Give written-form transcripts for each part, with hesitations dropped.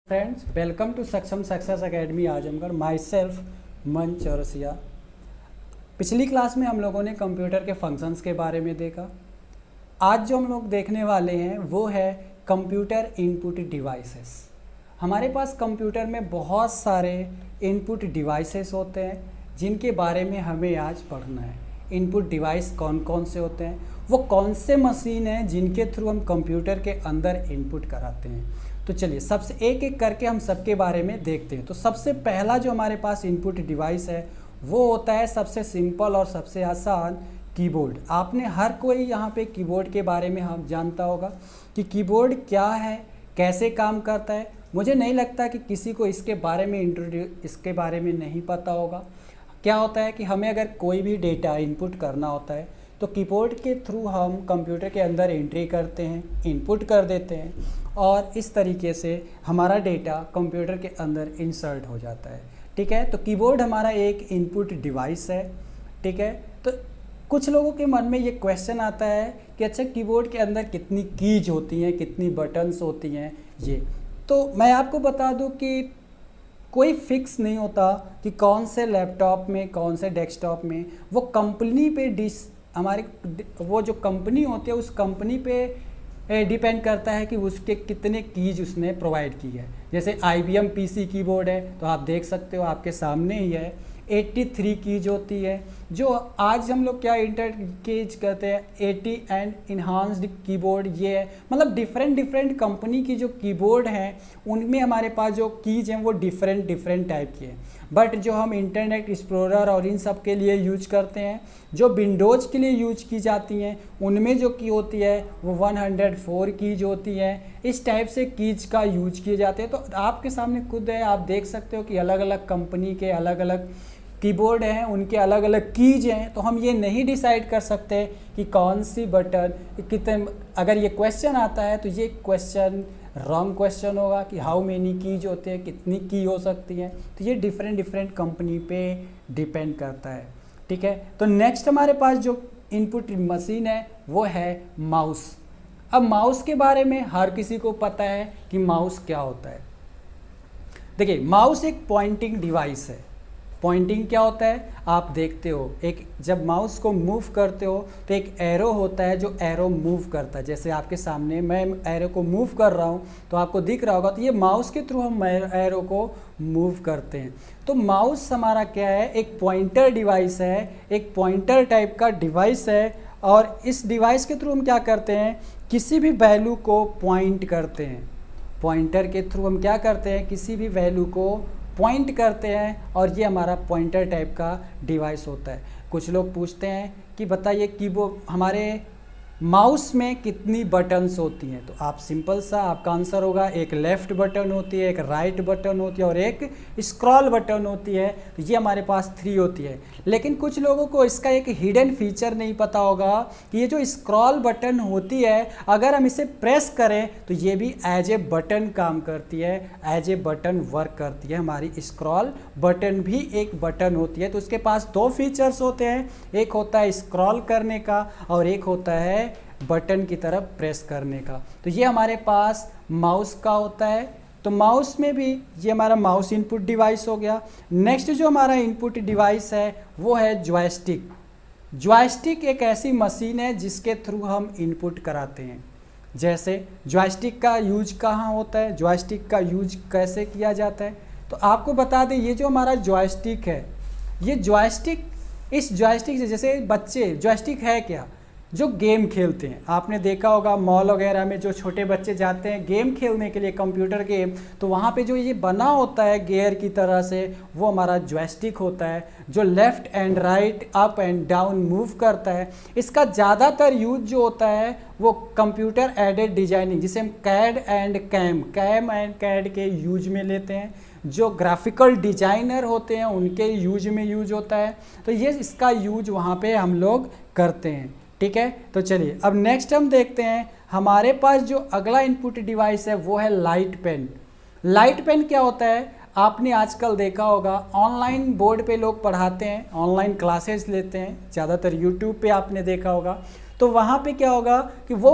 Friends, welcome to सक्षम success academy Azamgarh. My self मन चौरसिया। पिछली क्लास में हम लोगों ने कंप्यूटर के फंक्शंस के बारे में देखा। आज जो हम लोग देखने वाले हैं वो है कंप्यूटर इनपुट डिवाइसेस। हमारे पास कंप्यूटर में बहुत सारे इनपुट डिवाइसेस होते हैं जिनके बारे में हमें आज पढ़ना है। इनपुट डिवाइस कौन कौन से होते हैं, वो कौन से मशीन हैं जिनके थ्रू हम कंप्यूटर के अंदर इनपुट कराते हैं। तो चलिए सबसे एक एक करके हम सबके बारे में देखते हैं। तो सबसे पहला जो हमारे पास इनपुट डिवाइस है वो होता है सबसे सिंपल और सबसे आसान कीबोर्ड। आपने हर कोई यहाँ पे कीबोर्ड के बारे में हम जानता होगा कि कीबोर्ड क्या है, कैसे काम करता है। मुझे नहीं लगता कि किसी को इसके बारे में नहीं पता होगा। क्या होता है कि हमें अगर कोई भी डेटा इनपुट करना होता है तो कीबोर्ड के थ्रू हम कंप्यूटर के अंदर एंट्री करते हैं, इनपुट कर देते हैं और इस तरीके से हमारा डेटा कंप्यूटर के अंदर इंसर्ट हो जाता है। ठीक है, तो कीबोर्ड हमारा एक इनपुट डिवाइस है। ठीक है, तो कुछ लोगों के मन में ये क्वेश्चन आता है कि अच्छा कीबोर्ड के अंदर कितनी कीज होती हैं, कितनी बटन्स होती हैं। ये तो मैं आपको बता दूं कि कोई फिक्स नहीं होता कि कौन से लैपटॉप में, कौन से डेस्कटॉप में। वो कंपनी पे हमारे वो जो कंपनी होती है उस कंपनी पे डिपेंड करता है कि उसके कितने कीज उसने प्रोवाइड की है। जैसे IBM PC कीबोर्ड है तो आप देख सकते हो आपके सामने ही है, 83 कीज होती है। जो आज हम लोग क्या इंटर कीज कहते हैं 80 एंड इन्हांस्ड कीबोर्ड, ये है। मतलब डिफरेंट कंपनी की जो कीबोर्ड हैं उनमें हमारे पास जो कीज हैं वो डिफरेंट टाइप की है। बट जो हम इंटरनेट एक्सप्लोरर और इन सब के लिए यूज करते हैं, जो विंडोज़ के लिए यूज की जाती हैं, उनमें जो की होती है वो 104 कीज होती है। इस टाइप से कीज का यूज किए जाते हैं। तो आपके सामने खुद है, आप देख सकते हो कि अलग अलग कंपनी के अलग अलग कीबोर्ड हैं, उनके अलग अलग कीज हैं। तो हम ये नहीं डिसाइड कर सकते कि कौन सी बटन कितने। अगर ये क्वेश्चन आता है तो ये क्वेश्चन रॉन्ग क्वेश्चन होगा कि हाउ मेनी कीज होते हैं, कितनी की हो सकती हैं। तो ये डिफरेंट कंपनी पे डिपेंड करता है। ठीक है, तो नेक्स्ट हमारे पास जो इनपुट मशीन है वो है माउस। अब माउस के बारे में हर किसी को पता है कि माउस क्या होता है। देखिए, माउस एक पॉइंटिंग डिवाइस है। पॉइंटिंग क्या होता है, आप देखते हो एक जब माउस को मूव करते हो तो एक एरो होता है जो एरो मूव करता है। जैसे आपके सामने मैं एरो को मूव कर रहा हूँ तो आपको दिख रहा होगा, तो ये माउस के थ्रू हम एरो को मूव करते हैं। तो माउस हमारा क्या है, एक पॉइंटर डिवाइस है, एक पॉइंटर टाइप का डिवाइस है। और इस डिवाइस के थ्रू हम क्या करते हैं, किसी भी वैल्यू को पॉइंट करते हैं। पॉइंटर के थ्रू हम क्या करते हैं, किसी भी वैल्यू को पॉइंट करते हैं और ये हमारा पॉइंटर टाइप का डिवाइस होता है। कुछ लोग पूछते हैं कि बताइए कीबोर्ड हमारे माउस में कितनी बटन्स होती हैं। तो आप सिंपल सा आपका आंसर होगा, एक लेफ़्ट बटन होती है, एक राइट बटन होती है और एक स्क्रॉल बटन होती है। तो ये हमारे पास 3 होती है। लेकिन कुछ लोगों को इसका एक हिडन फीचर नहीं पता होगा कि ये जो स्क्रॉल बटन होती है अगर हम इसे प्रेस करें तो ये भी एज ए बटन काम करती है, एज ए बटन वर्क करती है। हमारी स्क्रॉल बटन भी एक बटन होती है। तो उसके पास 2 फीचर्स होते हैं, एक होता है स्क्रॉल करने का और एक होता है बटन की तरफ प्रेस करने का। तो ये हमारे पास माउस का होता है। तो माउस में भी ये हमारा माउस इनपुट डिवाइस हो गया। नेक्स्ट जो हमारा इनपुट डिवाइस है वो है जॉयस्टिक। जॉयस्टिक एक ऐसी मशीन है जिसके थ्रू हम इनपुट कराते हैं। जैसे जॉयस्टिक का यूज कहाँ होता है, जॉयस्टिक का यूज कैसे किया जाता है, तो आपको बता दें ये जो हमारा जॉयस्टिक है, ये जॉयस्टिक, इस जॉयस्टिक से जैसे बच्चे, जॉयस्टिक है क्या, जो गेम खेलते हैं। आपने देखा होगा मॉल वगैरह में जो छोटे बच्चे जाते हैं गेम खेलने के लिए, कंप्यूटर गेम, तो वहाँ पे जो ये बना होता है गियर की तरह से, वो हमारा जॉयस्टिक होता है जो left and right, up and down move करता है। इसका ज़्यादातर यूज जो होता है वो कंप्यूटर एडेड डिजाइनिंग, जिसे हम कैड एंड कैड के यूज में लेते हैं। जो ग्राफिकल डिजाइनर होते हैं उनके यूज में यूज होता है। तो ये इसका यूज वहाँ पे हम लोग करते हैं। ठीक है, तो चलिए अब नेक्स्ट हम देखते हैं हमारे पास जो अगला इनपुट डिवाइस है वो है लाइट पेन। लाइट पेन क्या होता है, आपने आजकल देखा होगा ऑनलाइन बोर्ड पे लोग पढ़ाते हैं, ऑनलाइन क्लासेस लेते हैं, ज़्यादातर यूट्यूब पे आपने देखा होगा। तो वहाँ पे क्या होगा कि वो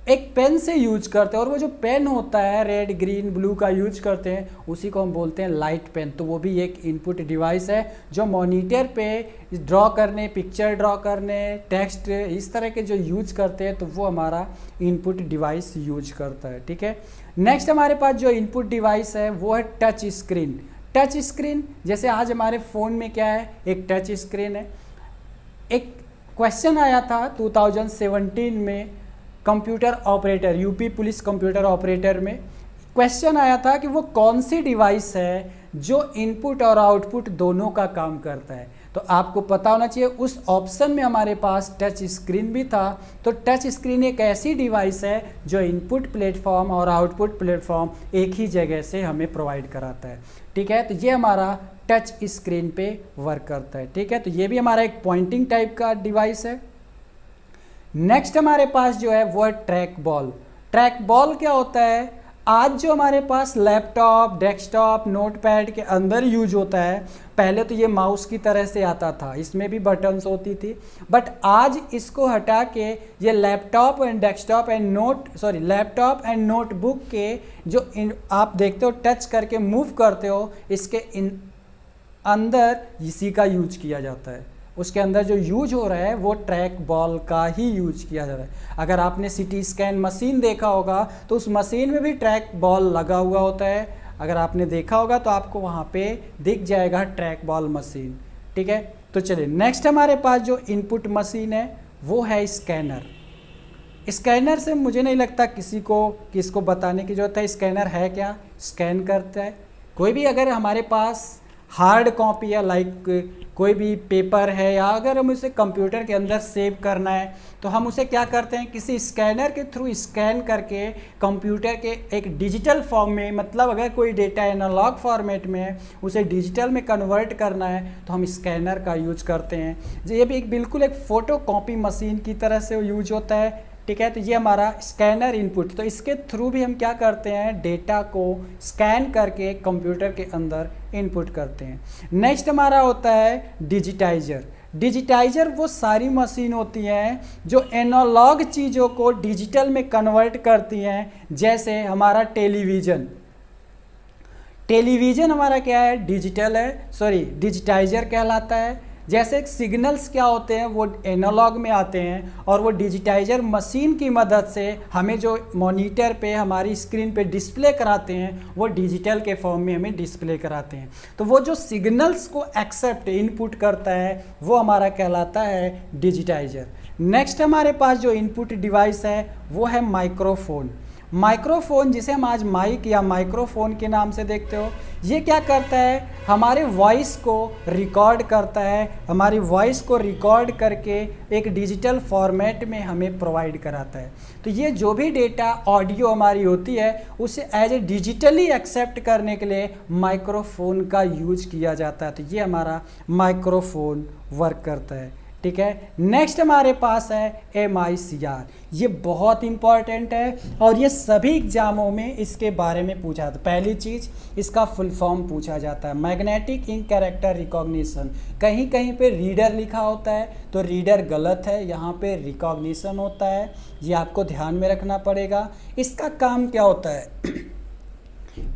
एक पेन से यूज करते हैं, और वो जो पेन होता है रेड ग्रीन ब्लू का यूज करते हैं, उसी को हम बोलते हैं लाइट पेन। तो वो भी एक इनपुट डिवाइस है जो मॉनिटर पे ड्रॉ करने, पिक्चर ड्रॉ करने, टेक्स्ट इस तरह के जो यूज करते हैं, तो वो हमारा इनपुट डिवाइस यूज करता है। ठीक है, नेक्स्ट हमारे पास जो इनपुट डिवाइस है वो है टच स्क्रीन। टच स्क्रीन जैसे आज हमारे फ़ोन में क्या है, एक टच स्क्रीन है। एक क्वेश्चन आया था 2017 में computer operator, UP police computer operator में क्वेश्चन आया था कि वो कौन सी डिवाइस है जो इनपुट और आउटपुट दोनों का काम करता है। तो आपको पता होना चाहिए उस ऑप्शन में हमारे पास टच स्क्रीन भी था। तो टच स्क्रीन एक ऐसी डिवाइस है जो इनपुट प्लेटफॉर्म और आउटपुट प्लेटफॉर्म एक ही जगह से हमें प्रोवाइड कराता है। ठीक है, तो ये हमारा टच स्क्रीन पे वर्क करता है। ठीक है, तो ये भी हमारा एक पॉइंटिंग टाइप का डिवाइस है। नेक्स्ट हमारे पास जो है वो है ट्रैक बॉल। ट्रैक बॉल क्या होता है, आज जो हमारे पास लैपटॉप, डेस्कटॉप, नोटपैड के अंदर यूज होता है, पहले तो ये माउस की तरह से आता था, इसमें भी बटन्स होती थी, बट आज इसको हटा के ये laptop and desktop and laptop and notebook के जो आप देखते हो टच करके मूव करते हो, इसके अंदर इसी का यूज किया जाता है। उसके अंदर जो यूज हो रहा है वो ट्रैक बॉल का ही यूज किया जा रहा है। अगर आपने सिटी स्कैन मशीन देखा होगा तो उस मशीन में भी ट्रैक बॉल लगा हुआ होता है। अगर आपने देखा होगा तो आपको वहाँ पे दिख जाएगा ट्रैक बॉल मशीन। ठीक है, तो चलिए नेक्स्ट हमारे पास जो इनपुट मशीन है वो है स्कैनर। स्कैनर से मुझे नहीं लगता किसको बताने की जरूरत है। स्कैनर है क्या, स्कैन करता है। कोई भी अगर हमारे पास हार्ड कॉपी या कोई भी पेपर है, या अगर हम उसे कंप्यूटर के अंदर सेव करना है, तो हम उसे क्या करते हैं, किसी स्कैनर के थ्रू स्कैन करके कंप्यूटर के एक डिजिटल फॉर्म में, मतलब अगर कोई डेटा एनालॉग फॉर्मेट में है उसे डिजिटल में कन्वर्ट करना है तो हम स्कैनर का यूज करते हैं। ये भी बिल्कुल एक फ़ोटो कॉपी मशीन की तरह से यूज होता है। ठीक है, तो ये हमारा स्कैनर इनपुट, तो इसके थ्रू भी हम क्या करते हैं, डेटा को स्कैन करके कंप्यूटर के अंदर इनपुट करते हैं। नेक्स्ट हमारा होता है डिजिटाइजर। डिजिटाइजर वो सारी मशीन होती हैं जो एनालॉग चीज़ों को डिजिटल में कन्वर्ट करती हैं। जैसे हमारा टेलीविज़न हमारा क्या है, डिजिटल है, डिजिटाइजर कहलाता है। जैसे सिग्नल्स क्या होते हैं वो एनालॉग में आते हैं, और वो डिजिटाइजर मशीन की मदद से हमें जो मॉनिटर पे हमारी स्क्रीन पे डिस्प्ले कराते हैं वो डिजिटल के फॉर्म में हमें डिस्प्ले कराते हैं। तो वो जो सिग्नल्स को एक्सेप्ट इनपुट करता है वो हमारा कहलाता है डिजिटाइजर। नेक्स्ट हमारे पास जो इनपुट डिवाइस है वो है माइक्रोफोन। माइक्रोफोन जिसे हम आज माइक या माइक्रोफोन के नाम से देखते हो, ये क्या करता है, हमारे वॉइस को रिकॉर्ड करता है। हमारी वॉइस को रिकॉर्ड करके एक डिजिटल फॉर्मेट में हमें प्रोवाइड कराता है। तो ये जो भी डेटा ऑडियो हमारी होती है उसे एज ए डिजिटली एक्सेप्ट करने के लिए माइक्रोफोन का यूज किया जाता है। तो ये हमारा माइक्रोफोन वर्क करता है। ठीक है, नेक्स्ट हमारे पास है MICR। ये बहुत इंपॉर्टेंट है और ये सभी एग्जामों में इसके बारे में पूछा जाता है। पहली चीज़ इसका फुल फॉर्म पूछा जाता है, मैग्नेटिक इंक कैरेक्टर रिकॉग्निशन। कहीं कहीं पे रीडर लिखा होता है तो रीडर गलत है, यहाँ पे रिकॉग्निशन होता है, ये आपको ध्यान में रखना पड़ेगा। इसका काम क्या होता है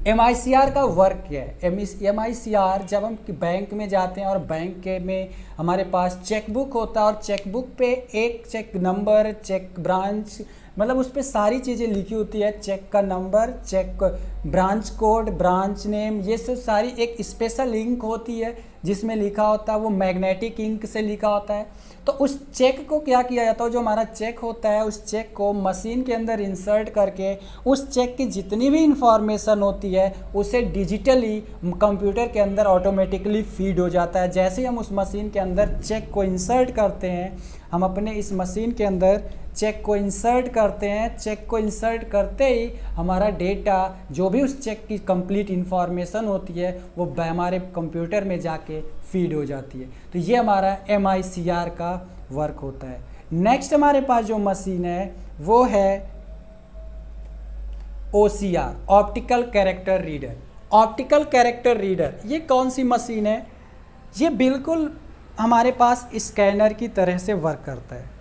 MICR का वर्क क्या है। MICR जब हम बैंक में जाते हैं और बैंक के में हमारे पास चेकबुक होता है और चेकबुक पे एक चेक नंबर, चेक ब्रांच, मतलब उस पर सारी चीज़ें लिखी होती है, चेक का नंबर, cheque branch code, branch name, ये सब सारी एक स्पेशल इंक होती है जिसमें लिखा होता है, वो मैग्नेटिक इंक से लिखा होता है। तो उस चेक को क्या किया जाता है, जो हमारा चेक होता है उस चेक को मशीन के अंदर इंसर्ट करके उस चेक की जितनी भी इंफॉर्मेशन होती है उसे डिजिटली कंप्यूटर के अंदर ऑटोमेटिकली फीड हो जाता है। जैसे ही हम उस मशीन के अंदर चेक को इंसर्ट करते हैं, हम अपने इस मशीन के अंदर चेक को इंसर्ट करते हैं, चेक को इंसर्ट करते ही हमारा डेटा, जो भी उस चेक की कंप्लीट इन्फॉर्मेशन होती है वो हमारे कंप्यूटर में जाके फीड हो जाती है। तो ये हमारा MICR का वर्क होता है। नेक्स्ट हमारे पास जो मशीन है वो है OCR, optical character reader. Optical character reader ये कौन सी मशीन है, ये बिल्कुल हमारे पास स्कैनर की तरह से वर्क करता है।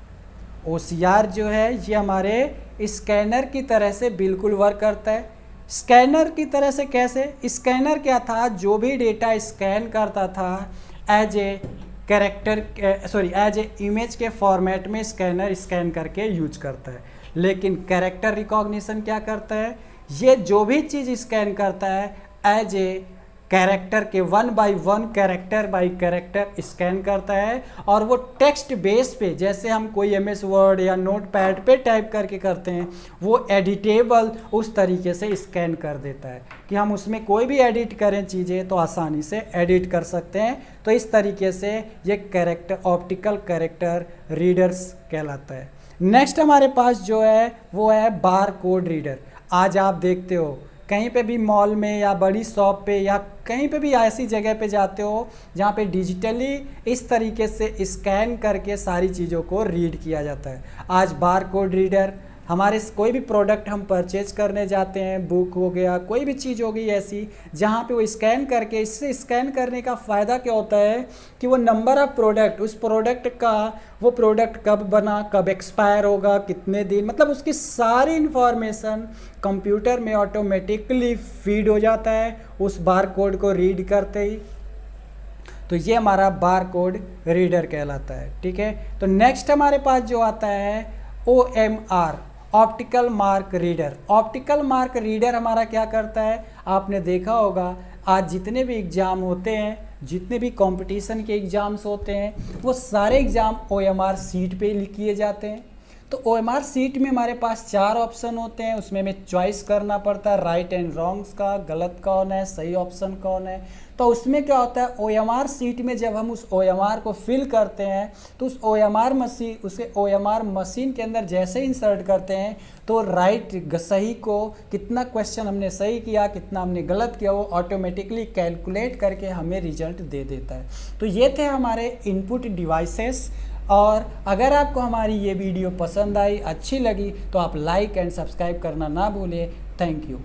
OCR जो है ये हमारे स्कैनर की तरह से बिल्कुल वर्क करता है। स्कैनर की तरह से कैसे? स्कैनर क्या था, जो भी डेटा स्कैन करता था एज ए इमेज के फॉर्मेट में स्कैनर स्कैन करके यूज करता है। लेकिन कैरेक्टर रिकॉग्निशन क्या करता है, ये जो भी चीज़ स्कैन करता है एज ए कैरेक्टर के 1 by 1 character by character scan करता है, और वो टेक्स्ट बेस पे जैसे हम कोई MS वर्ड या नोटपैड पे टाइप करके करते हैं, वो एडिटेबल उस तरीके से स्कैन कर देता है कि हम उसमें कोई भी एडिट करें चीज़ें तो आसानी से एडिट कर सकते हैं। तो इस तरीके से ये कैरेक्टर ऑप्टिकल कैरेक्टर रीडर्स कहलाता है। नेक्स्ट हमारे पास जो है वो है बार कोड रीडर। आज आप देखते हो कहीं पे भी मॉल में या बड़ी शॉप पे या कहीं पे भी ऐसी जगह पे जाते हो जहाँ पे डिजिटली इस तरीके से स्कैन करके सारी चीज़ों को रीड किया जाता है। आज बार कोड रीडर हमारे कोई भी प्रोडक्ट हम परचेज करने जाते हैं, बुक हो गया, कोई भी चीज़ हो गई ऐसी जहाँ पे वो स्कैन करके, इससे स्कैन करने का फ़ायदा क्या होता है कि वो नंबर ऑफ़ प्रोडक्ट, उस प्रोडक्ट का वो प्रोडक्ट कब बना, कब एक्सपायर होगा, कितने दिन, मतलब उसकी सारी इन्फॉर्मेशन कंप्यूटर में ऑटोमेटिकली फीड हो जाता है उस बार कोड को रीड करते ही। तो ये हमारा बार कोड रीडर कहलाता है। ठीक है, तो नेक्स्ट हमारे पास जो आता है OMR, optical mark reader. Optical mark reader हमारा क्या करता है, आपने देखा होगा आज जितने भी एग्ज़ाम होते हैं, जितने भी कंपटीशन के एग्ज़ाम्स होते हैं, वो सारे एग्ज़ाम OMR सीट पे किए जाते हैं। तो OMR सीट में हमारे पास 4 ऑप्शन होते हैं, उसमें हमें चॉइस करना पड़ता है राइट एंड रॉन्ग्स का, गलत कौन है, सही ऑप्शन कौन है। तो उसमें क्या होता है, OMR सीट में जब हम उस OMR को फिल करते हैं तो उस OMR मशीन के अंदर जैसे इंसर्ट करते हैं तो राइट सही को, कितना क्वेश्चन हमने सही किया, कितना हमने गलत किया, वो ऑटोमेटिकली कैलकुलेट करके हमें रिजल्ट दे देता है। तो ये थे हमारे इनपुट डिवाइसेस। और अगर आपको हमारी ये वीडियो पसंद आई, अच्छी लगी, तो आप लाइक एंड सब्सक्राइब करना ना भूलें। Thank you.